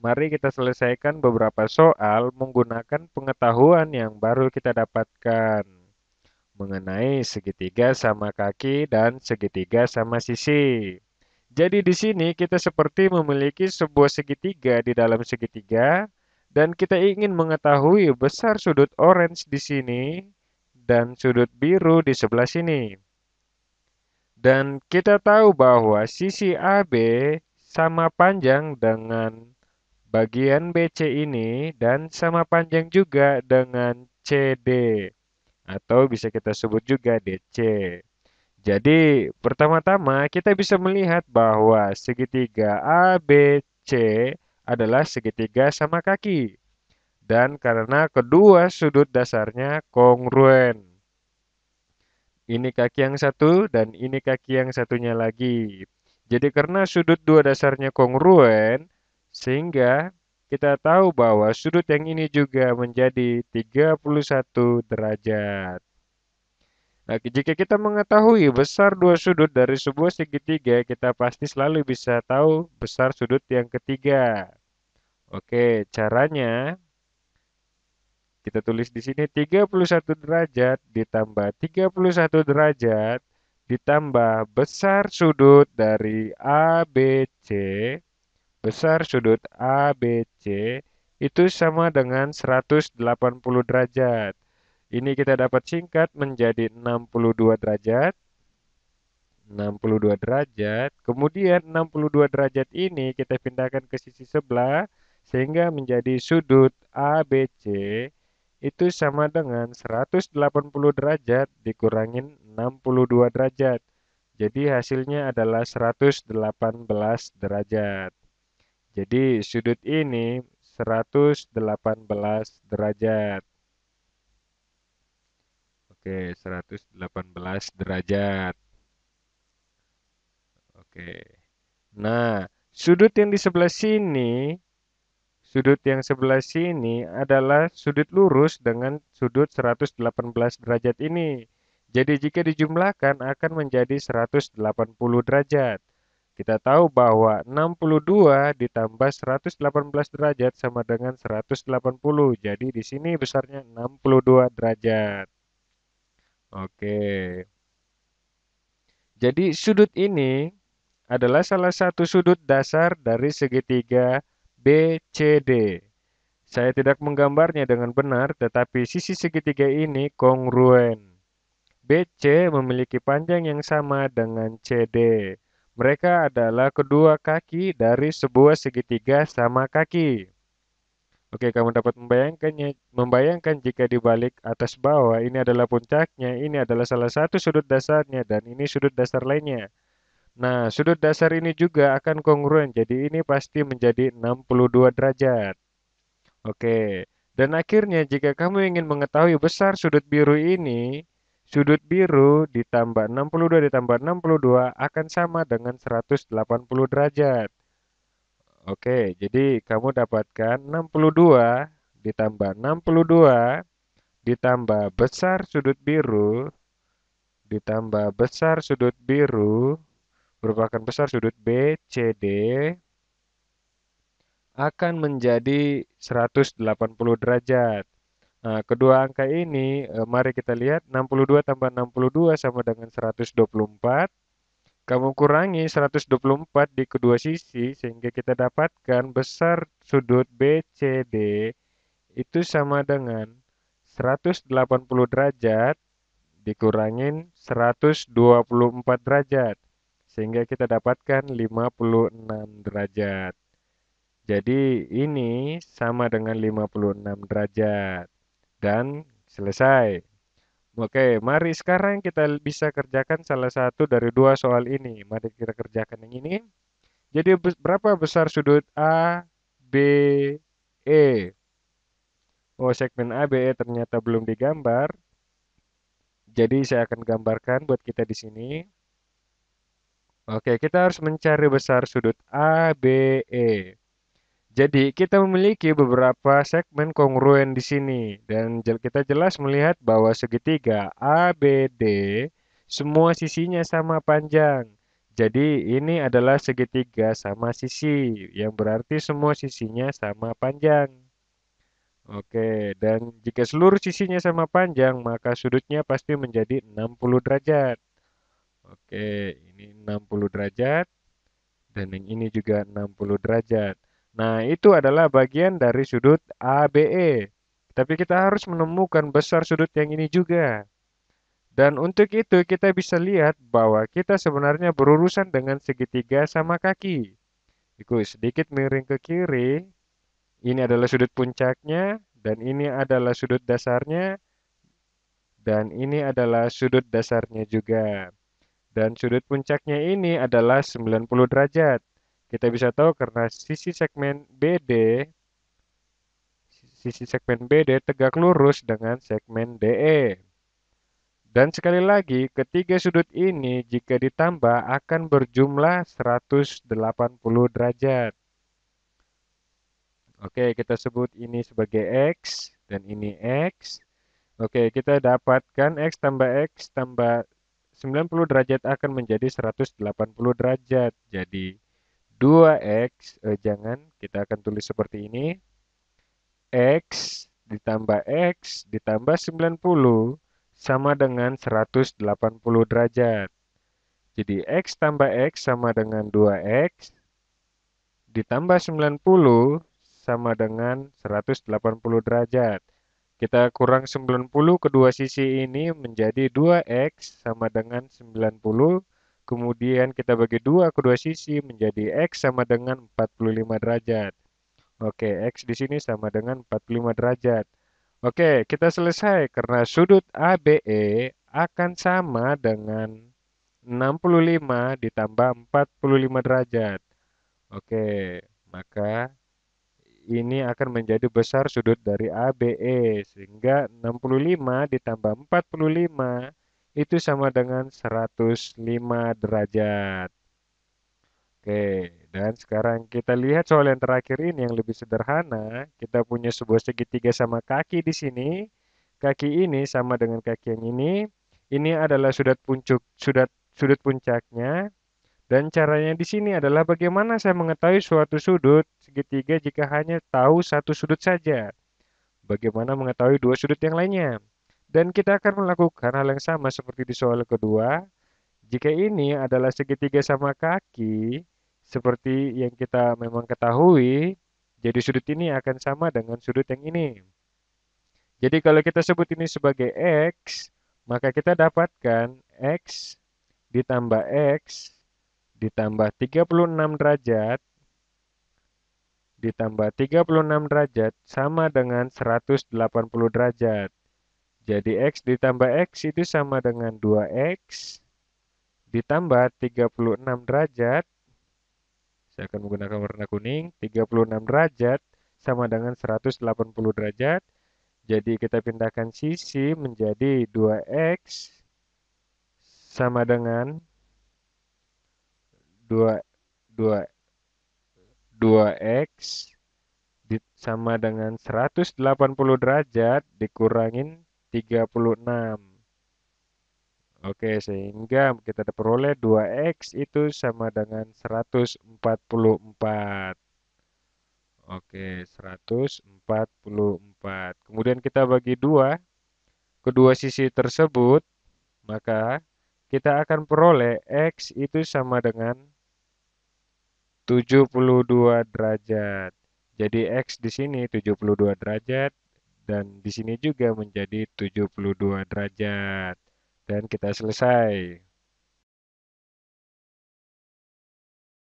Mari kita selesaikan beberapa soal menggunakan pengetahuan yang baru kita dapatkan mengenai segitiga sama kaki dan segitiga sama sisi. Jadi di sini kita seperti memiliki sebuah segitiga di dalam segitiga dan kita ingin mengetahui besar sudut orange di sini dan sudut biru di sebelah sini. Dan kita tahu bahwa sisi AB sama panjang dengan bagian BC ini dan sama panjang juga dengan CD atau bisa kita sebut juga DC. Jadi, pertama-tama kita bisa melihat bahwa segitiga ABC adalah segitiga sama kaki. Dan karena kedua sudut dasarnya kongruen. Ini kaki yang satu dan ini kaki yang satunya lagi. Jadi karena sudut dua dasarnya kongruen, sehingga kita tahu bahwa sudut yang ini juga menjadi 31 derajat. Nah, jika kita mengetahui besar dua sudut dari sebuah segitiga, kita pasti selalu bisa tahu besar sudut yang ketiga. Oke, caranya kita tulis di sini 31 derajat ditambah 31 derajat ditambah besar sudut dari ABC, besar sudut ABC itu sama dengan 180 derajat. Ini kita dapat singkat menjadi 62 derajat. 62 derajat. Kemudian 62 derajat ini kita pindahkan ke sisi sebelah sehingga menjadi sudut ABC itu sama dengan 180 derajat dikurangin 62 derajat. Jadi hasilnya adalah 118 derajat. Jadi sudut ini 118 derajat. Oke, 118 derajat. Oke. Nah, sudut yang di sebelah sini, sudut yang sebelah sini adalah sudut lurus dengan sudut 118 derajat ini. Jadi jika dijumlahkan akan menjadi 180 derajat. Kita tahu bahwa 62 ditambah 118 derajat sama dengan 180. Jadi di sini besarnya 62 derajat. Oke. Jadi sudut ini adalah salah satu sudut dasar dari segitiga BCD. Saya tidak menggambarnya dengan benar, tetapi sisi segitiga ini kongruen. BC memiliki panjang yang sama dengan CD. Mereka adalah kedua kaki dari sebuah segitiga sama kaki. Oke, kamu dapat membayangkan jika dibalik atas bawah, ini adalah puncaknya, ini adalah salah satu sudut dasarnya, dan ini sudut dasar lainnya. Nah, sudut dasar ini juga akan kongruen, jadi ini pasti menjadi 62 derajat. Oke, dan akhirnya jika kamu ingin mengetahui besar sudut biru ini, sudut biru ditambah 62 ditambah 62 akan sama dengan 180 derajat. Oke, jadi kamu dapatkan 62 ditambah 62 ditambah besar sudut biru ditambah besar sudut biru merupakan besar sudut BCD akan menjadi 180 derajat. Nah, kedua angka ini, mari kita lihat 62 tambah 62 sama dengan 124. Kamu kurangi 124 di kedua sisi sehingga kita dapatkan besar sudut BCD itu sama dengan 180 derajat dikurangin 124 derajat sehingga kita dapatkan 56 derajat. Jadi ini sama dengan 56 derajat dan selesai. Oke, mari sekarang kita bisa kerjakan salah satu dari dua soal ini. Mari kita kerjakan yang ini. Jadi berapa besar sudut A, B, E? Oh, segmen A, B, E ternyata belum digambar. Jadi saya akan gambarkan buat kita di sini. Oke, kita harus mencari besar sudut A, B, E. Jadi kita memiliki beberapa segmen kongruen di sini dan kita jelas melihat bahwa segitiga ABD semua sisinya sama panjang. Jadi ini adalah segitiga sama sisi, yang berarti semua sisinya sama panjang. Oke, dan jika seluruh sisinya sama panjang, maka sudutnya pasti menjadi 60 derajat. Oke, ini 60 derajat, dan yang ini juga 60 derajat. Nah, itu adalah bagian dari sudut ABE. Tapi kita harus menemukan besar sudut yang ini juga. Dan untuk itu kita bisa lihat bahwa kita sebenarnya berurusan dengan segitiga sama kaki. Ikut sedikit miring ke kiri, ini adalah sudut puncaknya, dan ini adalah sudut dasarnya, dan ini adalah sudut dasarnya juga. Dan sudut puncaknya ini adalah 90 derajat. Kita bisa tahu karena sisi segmen BD tegak lurus dengan segmen DE. Dan sekali lagi, ketiga sudut ini jika ditambah akan berjumlah 180 derajat. Oke, kita sebut ini sebagai X dan ini X. Oke, kita dapatkan X tambah X tambah 90 derajat akan menjadi 180 derajat. Jadi 2X, jangan, kita akan tulis seperti ini. X ditambah X ditambah 90 sama dengan 180 derajat. Jadi X tambah X sama dengan 2X ditambah 90 sama dengan 180 derajat. Kita kurang 90 kedua sisi ini menjadi 2X sama dengan 90. Kemudian kita bagi 2 kedua sisi menjadi X sama dengan 45 derajat. Oke, X di sini sama dengan 45 derajat. Oke, kita selesai karena sudut ABE akan sama dengan 65 ditambah 45 derajat. Oke, maka ini akan menjadi besar sudut dari ABE sehingga 65 ditambah 45 itu sama dengan 105 derajat. Oke, dan sekarang kita lihat soal yang terakhir ini yang lebih sederhana. Kita punya sebuah segitiga sama kaki di sini. Kaki ini sama dengan kaki yang ini. Ini adalah sudut puncaknya. Dan caranya di sini adalah bagaimana saya mengetahui suatu sudut segitiga jika hanya tahu satu sudut saja. Bagaimana mengetahui dua sudut yang lainnya. Dan kita akan melakukan hal yang sama seperti di soal kedua. Jika ini adalah segitiga sama kaki, seperti yang kita memang ketahui, jadi sudut ini akan sama dengan sudut yang ini. Jadi kalau kita sebut ini sebagai X, maka kita dapatkan X ditambah X ditambah 36 derajat ditambah 36 derajat sama dengan 180 derajat. Jadi X ditambah X itu sama dengan 2X ditambah 36 derajat. Saya akan menggunakan warna kuning. 36 derajat sama dengan 180 derajat. Jadi kita pindahkan sisi menjadi 2X sama dengan 2, 2, 2X sama dengan 180 derajat dikurangin 36. Oke, sehingga kita peroleh 2X itu sama dengan 144. Oke, 144. Kemudian kita bagi dua, kedua sisi tersebut, maka kita akan peroleh X itu sama dengan 72 derajat. Jadi X di sini 72 derajat, dan di sini juga menjadi 72 derajat. Dan kita selesai.